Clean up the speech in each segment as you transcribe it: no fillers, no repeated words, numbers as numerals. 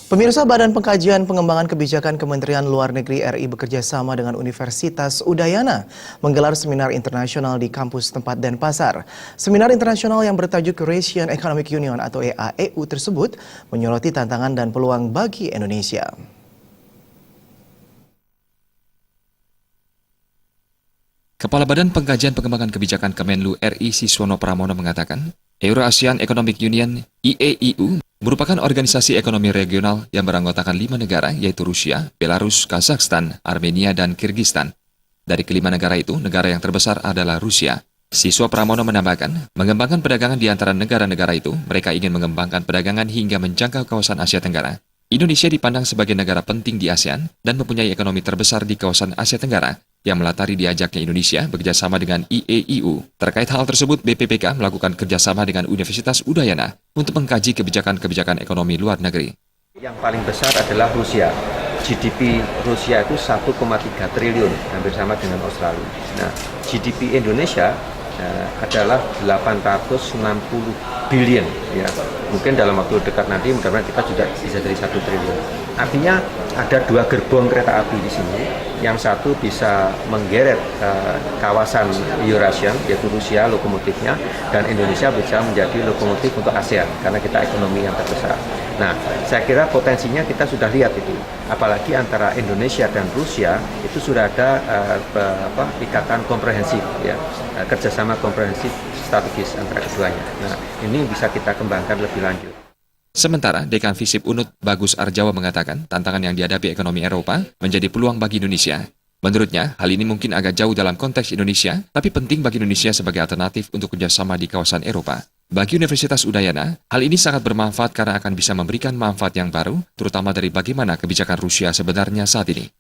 Pemirsa, Badan Pengkajian Pengembangan Kebijakan Kementerian Luar Negeri RI bekerja sama dengan Universitas Udayana menggelar seminar internasional di kampus tempat Denpasar. Seminar internasional yang bertajuk Eurasian Economic Union atau EAEU tersebut menyoroti tantangan dan peluang bagi Indonesia. Kepala Badan Pengkajian Pengembangan Kebijakan Kemenlu RI Siswono Pramono mengatakan, Euro-ASEAN Economic Union (EAEU) merupakan organisasi ekonomi regional yang beranggotakan 5 negara yaitu Rusia, Belarus, Kazakhstan, Armenia, dan Kyrgyzstan. Dari kelima negara itu, negara yang terbesar adalah Rusia. Siswa Pramono menambahkan, mengembangkan perdagangan di antara negara-negara itu, mereka ingin mengembangkan perdagangan hingga menjangkau kawasan Asia Tenggara. Indonesia dipandang sebagai negara penting di ASEAN dan mempunyai ekonomi terbesar di kawasan Asia Tenggara yang melatari diajaknya Indonesia bekerjasama dengan EAEU. Terkait hal tersebut, BPPK melakukan kerjasama dengan Universitas Udayana untuk mengkaji kebijakan-kebijakan ekonomi luar negeri. Yang paling besar adalah Rusia. GDP Rusia itu 1,3 triliun, hampir sama dengan Australia. Nah, GDP Indonesia adalah 860 billion, ya. Mungkin dalam waktu dekat nanti mudah-mudahan kita juga bisa jadi 1 triliun. Artinya ada 2 gerbong kereta api di sini. Yang satu bisa menggeret kawasan Eurasian, yaitu Rusia lokomotifnya, dan Indonesia bisa menjadi lokomotif untuk ASEAN karena kita ekonomi yang terbesar. Nah, saya kira potensinya kita sudah lihat itu. Apalagi antara Indonesia dan Rusia itu sudah ada ikatan komprehensif, ya, kerjasama komprehensif strategis antara keduanya. Nah, ini bisa kita kembangkan lebih lanjut. Sementara, Dekan Visip Unut Bagus Arjawa mengatakan tantangan yang dihadapi ekonomi Eropa menjadi peluang bagi Indonesia. Menurutnya, hal ini mungkin agak jauh dalam konteks Indonesia, tapi penting bagi Indonesia sebagai alternatif untuk kerjasama di kawasan Eropa. Bagi Universitas Udayana, hal ini sangat bermanfaat karena akan bisa memberikan manfaat yang baru, terutama dari bagaimana kebijakan Rusia sebenarnya saat ini.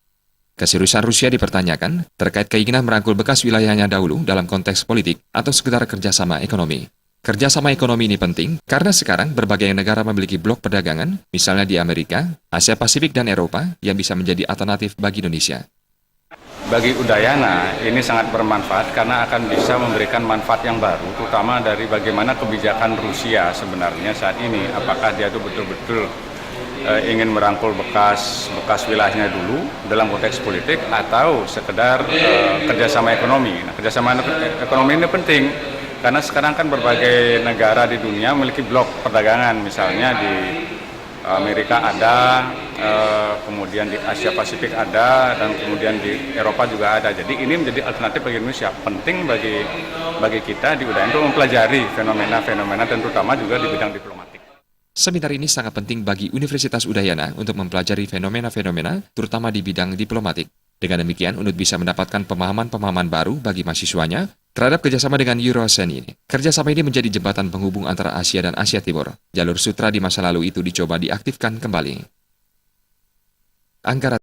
Keseriusan Rusia dipertanyakan terkait keinginan merangkul bekas wilayahnya dahulu dalam konteks politik atau sekedar kerjasama ekonomi. Kerjasama ekonomi ini penting karena sekarang berbagai negara memiliki blok perdagangan, misalnya di Amerika, Asia Pasifik, dan Eropa, yang bisa menjadi alternatif bagi Indonesia. Bagi Udayana, ini sangat bermanfaat karena akan bisa memberikan manfaat yang baru, terutama dari bagaimana kebijakan Rusia sebenarnya saat ini. Apakah dia itu betul-betul ingin merangkul bekas wilayahnya dulu dalam konteks politik atau sekedar kerjasama ekonomi. Nah, kerjasama ekonomi ini penting karena sekarang kan berbagai negara di dunia memiliki blok perdagangan, misalnya di Amerika ada, kemudian di Asia Pasifik ada, dan kemudian di Eropa juga ada. Jadi ini menjadi alternatif bagi Indonesia. Penting bagi kita di Udayana untuk mempelajari fenomena-fenomena dan terutama juga di bidang diplomatik. Seminar ini sangat penting bagi Universitas Udayana untuk mempelajari fenomena-fenomena, terutama di bidang diplomatik. Dengan demikian, UNUD bisa mendapatkan pemahaman-pemahaman baru bagi mahasiswanya terhadap kerjasama dengan Euro-ASEAN ini. Kerjasama ini menjadi jembatan penghubung antara Asia dan Asia Timur. Jalur sutra di masa lalu itu dicoba diaktifkan kembali. Angkara